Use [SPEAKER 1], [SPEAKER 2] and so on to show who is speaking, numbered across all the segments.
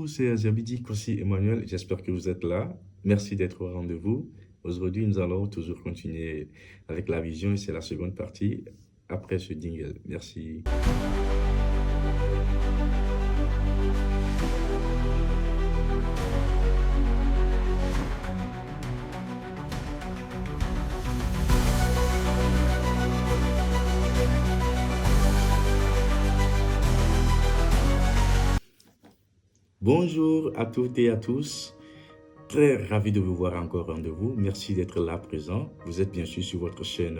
[SPEAKER 1] Bonjour, c'est Azabidi Kossi Emmanuel. J'espère que vous êtes là. Merci d'être au rendez-vous. Aujourd'hui, nous allons toujours continuer avec la vision et c'est la seconde partie après ce jingle. Merci. Bonjour à toutes et à tous. Très ravi de vous voir encore au rendez-vous. Merci d'être là présent. Vous êtes bien sûr sur votre chaîne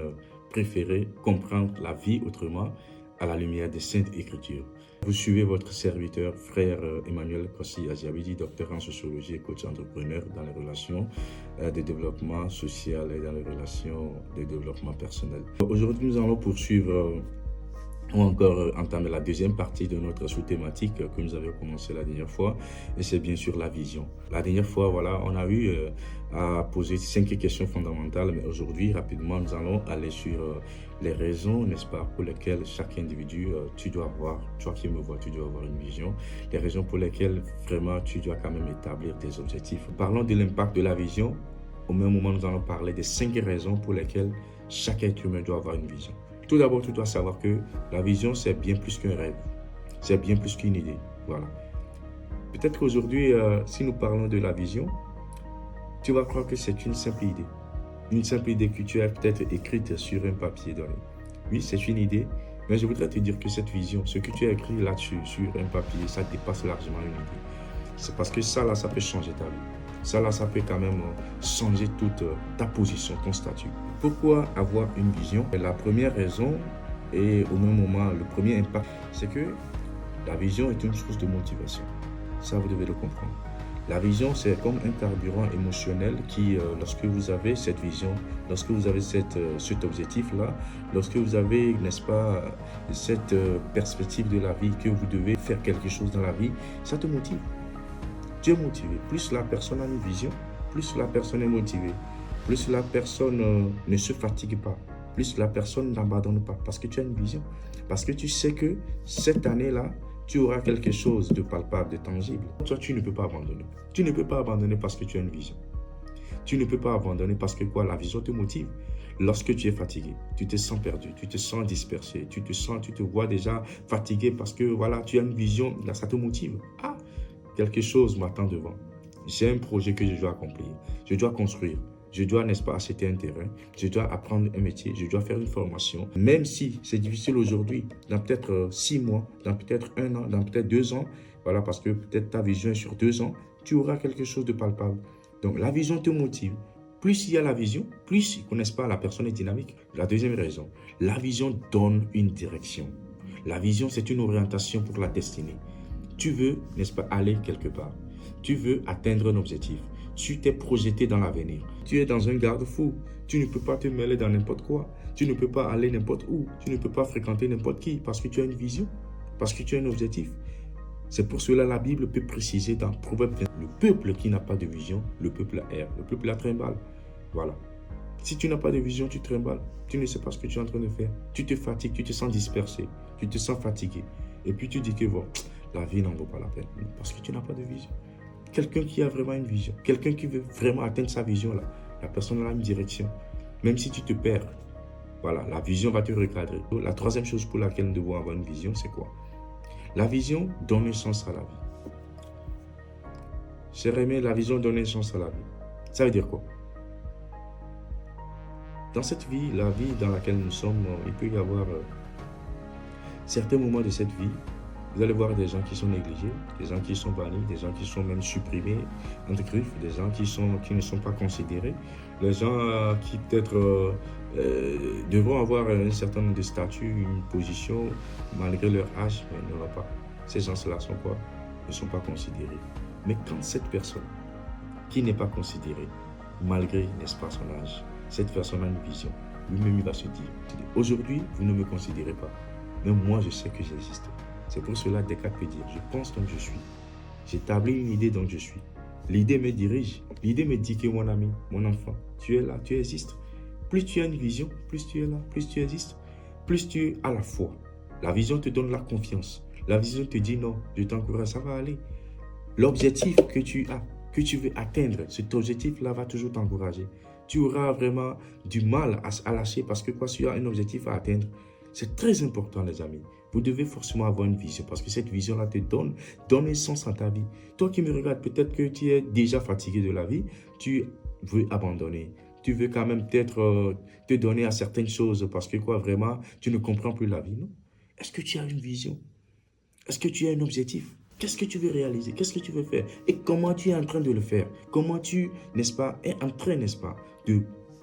[SPEAKER 1] préférée, Comprendre la vie autrement à la lumière des Saintes Écritures. Vous suivez votre serviteur, frère Emmanuel Kossi Aziabidi, docteur en sociologie et coach entrepreneur dans les relations de développement social et dans les relations de développement personnel. Aujourd'hui, nous allons poursuivre ou encore entamer la deuxième partie de notre sous-thématique que nous avions commencé la dernière fois, et c'est bien sûr la vision. La dernière fois, voilà, on a eu à poser 5 questions fondamentales, mais aujourd'hui, rapidement, nous allons aller sur les raisons, n'est-ce pas, pour lesquelles chaque individu, tu dois avoir, toi qui me vois, tu dois avoir une vision, les raisons pour lesquelles vraiment tu dois quand même établir des objectifs. Parlons de l'impact de la vision. Au même moment, nous allons parler des 5 raisons pour lesquelles chaque être humain doit avoir une vision. Tout d'abord, tu dois savoir que la vision, c'est bien plus qu'un rêve. C'est bien plus qu'une idée. Voilà. Peut-être qu'aujourd'hui, si nous parlons de la vision, tu vas croire que c'est une simple idée. Une simple idée que tu as peut-être écrite sur un papier donné. Oui, c'est une idée, mais je voudrais te dire que cette vision, ce que tu as écrit là-dessus, sur un papier, ça dépasse largement une idée. C'est parce que ça, là, ça peut changer ta vie. Ça, là, ça peut quand même changer toute ta position, ton statut. Pourquoi avoir une vision? La première raison, et au même moment, le premier impact, c'est que la vision est une source de motivation. Ça, vous devez le comprendre. La vision, c'est comme un carburant émotionnel qui, lorsque vous avez cette vision, lorsque vous avez cet objectif-là, lorsque vous avez, n'est-ce pas, cette perspective de la vie, que vous devez faire quelque chose dans la vie, ça te motive. Tu es motivé. Plus la personne a une vision, plus la personne est motivée. Plus la personne ne se fatigue pas. Plus la personne n'abandonne pas. Parce que tu as une vision. Parce que tu sais que cette année-là, tu auras quelque chose de palpable, de tangible. Toi, tu ne peux pas abandonner. Tu ne peux pas abandonner parce que tu as une vision. Tu ne peux pas abandonner parce que quoi? La vision te motive. Lorsque tu es fatigué, tu te sens perdu, tu te sens dispersé, tu te vois déjà fatigué parce que voilà, tu as une vision, là, ça te motive. Ah! Quelque chose m'attend devant. J'ai un projet que je dois accomplir. Je dois construire. Je dois, n'est-ce pas, acheter un terrain. Je dois apprendre un métier. Je dois faire une formation. Même si c'est difficile aujourd'hui, dans peut-être 6 mois, dans peut-être 1 an, dans peut-être 2 ans, voilà, parce que peut-être ta vision est sur 2 ans, tu auras quelque chose de palpable. Donc, la vision te motive. Plus il y a la vision, plus, n'est-ce pas, la personne est dynamique. La deuxième raison, la vision donne une direction. La vision, c'est une orientation pour la destinée. Tu veux, n'est-ce pas, aller quelque part. Tu veux atteindre un objectif. Tu t'es projeté dans l'avenir. Tu es dans un garde-fou. Tu ne peux pas te mêler dans n'importe quoi. Tu ne peux pas aller n'importe où. Tu ne peux pas fréquenter n'importe qui parce que tu as une vision, parce que tu as un objectif. C'est pour cela que la Bible peut préciser dans Proverbe, le peuple qui n'a pas de vision, le peuple erre, le peuple la trimballe. Voilà. Si tu n'as pas de vision, tu trimbales. Tu ne sais pas ce que tu es en train de faire. Tu te fatigues, tu te sens dispersé, tu te sens fatigué. Et puis tu dis que bon, la vie n'en vaut pas la peine parce que tu n'as pas de vision. Quelqu'un qui a vraiment une vision, quelqu'un qui veut vraiment atteindre sa vision, là, la personne a une direction. Même si tu te perds, voilà, la vision va te recadrer. La troisième chose pour laquelle nous devons avoir une vision, c'est quoi? La vision donne un sens à la vie. Cher aimé, la vision donne un sens à la vie. Ça veut dire quoi? Dans cette vie, la vie dans laquelle nous sommes, il peut y avoir certains moments de cette vie. Vous allez voir des gens qui sont négligés, des gens qui sont bannis, des gens qui sont même supprimés entre griffes, des gens qui ne sont pas considérés, les gens qui peut-être devront avoir un certain nombre de statuts, une position, malgré leur âge, mais ils n'en ont pas. Ces gens-là sont quoi? Ne sont pas considérés. Mais quand cette personne qui n'est pas considérée, malgré, n'est-ce pas, son âge, cette personne a une vision, lui-même il va se dire, aujourd'hui, vous ne me considérez pas, mais moi je sais que j'existe. C'est pour cela que Descartes peut dire, je pense donc je suis. J'établis une idée donc je suis. L'idée me dirige. L'idée me dit que mon ami, mon enfant, tu es là, tu existes. Plus tu as une vision, plus tu es là, plus tu existes, plus tu as la foi. La vision te donne la confiance. La vision te dit non, je t'encourage, ça va aller. l'objectif que tu as, que tu veux atteindre, cet objectif-là va toujours t'encourager. Tu auras vraiment du mal à lâcher parce que quand tu as un objectif à atteindre, c'est très important, les amis. Vous devez forcément avoir une vision parce que cette vision-là te donne un sens à ta vie. Toi qui me regardes, peut-être que tu es déjà fatigué de la vie, tu veux abandonner. Tu veux quand même peut-être te donner à certaines choses parce que quoi, vraiment, tu ne comprends plus la vie, non? Est-ce que tu as une vision? Est-ce que tu as un objectif? Qu'est-ce que tu veux réaliser? Qu'est-ce que tu veux faire? Et comment tu es en train de le faire? Comment tu, n'est-ce pas, es en train, n'est-ce pas, de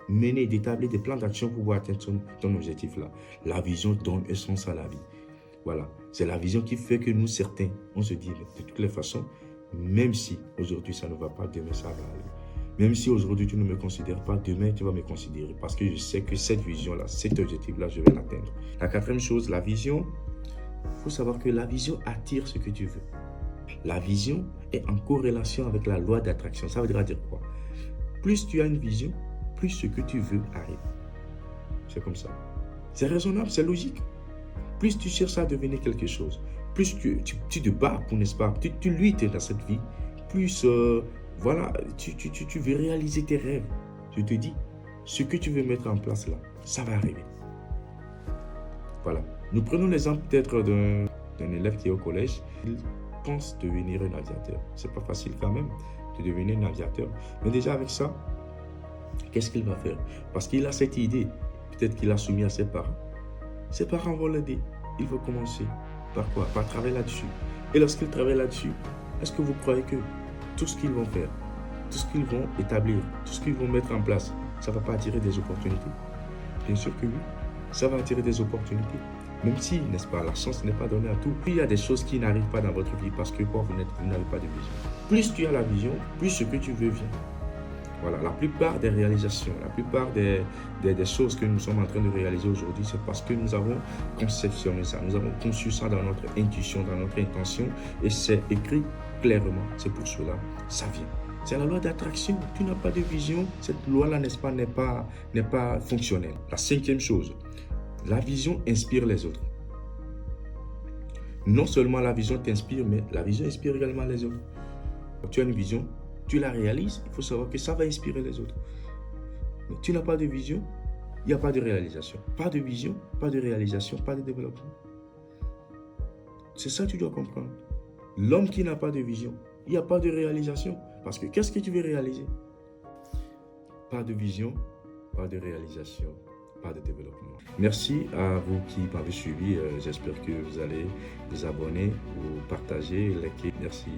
[SPEAKER 1] mener, d'établir des plans d'action pour pouvoir atteindre ton objectif-là? La vision donne un sens à la vie. Voilà, c'est la vision qui fait que nous, certains, on se dit, de toutes les façons, même si aujourd'hui ça ne va pas, demain ça va aller. Même si aujourd'hui tu ne me considères pas, demain tu vas me considérer parce que je sais que cette vision-là, cet objectif-là, je vais l'atteindre. La quatrième chose, la vision. Il faut savoir que la vision attire ce que tu veux. La vision est en corrélation avec la loi d'attraction. Ça veut dire quoi? Plus tu as une vision, plus ce que tu veux arrive. C'est comme ça. C'est raisonnable, c'est logique. Plus tu cherches à devenir quelque chose, plus tu te bats pour, n'est-ce pas, tu luttes dans cette vie, plus voilà, tu veux réaliser tes rêves. Je te dis, ce que tu veux mettre en place là, ça va arriver. Voilà. Nous prenons l'exemple peut-être d'un élève qui est au collège. Il pense devenir un aviateur. C'est pas facile quand même de devenir un aviateur. Mais déjà avec ça, qu'est-ce qu'il va faire? Parce qu'il a cette idée. Peut-être qu'il a soumis à ses parents. Ses parents vont l'aider. Il va commencer par quoi? Par travailler là-dessus. Et lorsqu'il travaille là-dessus, est-ce que vous croyez que tout ce qu'ils vont faire, tout ce qu'ils vont établir, tout ce qu'ils vont mettre en place, ça ne va pas attirer des opportunités? Bien sûr que oui. Ça va attirer des opportunités. Même si, n'est-ce pas, la chance n'est pas donnée à tout. Il y a des choses qui n'arrivent pas dans votre vie parce que quoi, vous n'avez pas de vision. Plus tu as la vision, plus ce que tu veux vient. Voilà, la plupart des réalisations, la plupart des choses que nous sommes en train de réaliser aujourd'hui, c'est parce que nous avons conceptionné ça, nous avons conçu ça dans notre intuition, dans notre intention, et c'est écrit clairement. C'est pour cela, ça vient. C'est la loi d'attraction. Tu n'as pas de vision, cette loi-là, n'est-ce pas, n'est pas fonctionnelle. La cinquième chose, la vision inspire les autres. Non seulement la vision t'inspire, mais la vision inspire également les autres. Quand tu as une vision, tu la réalises, il faut savoir que ça va inspirer les autres. Mais tu n'as pas de vision, il n'y a pas de réalisation. Pas de vision, pas de réalisation, pas de développement. C'est ça que tu dois comprendre. L'homme qui n'a pas de vision, il n'y a pas de réalisation. Parce que qu'est-ce que tu veux réaliser? Pas de vision, pas de réalisation, pas de développement. Merci à vous qui m'avez suivi. J'espère que vous allez vous abonner, vous partager, liker. Merci.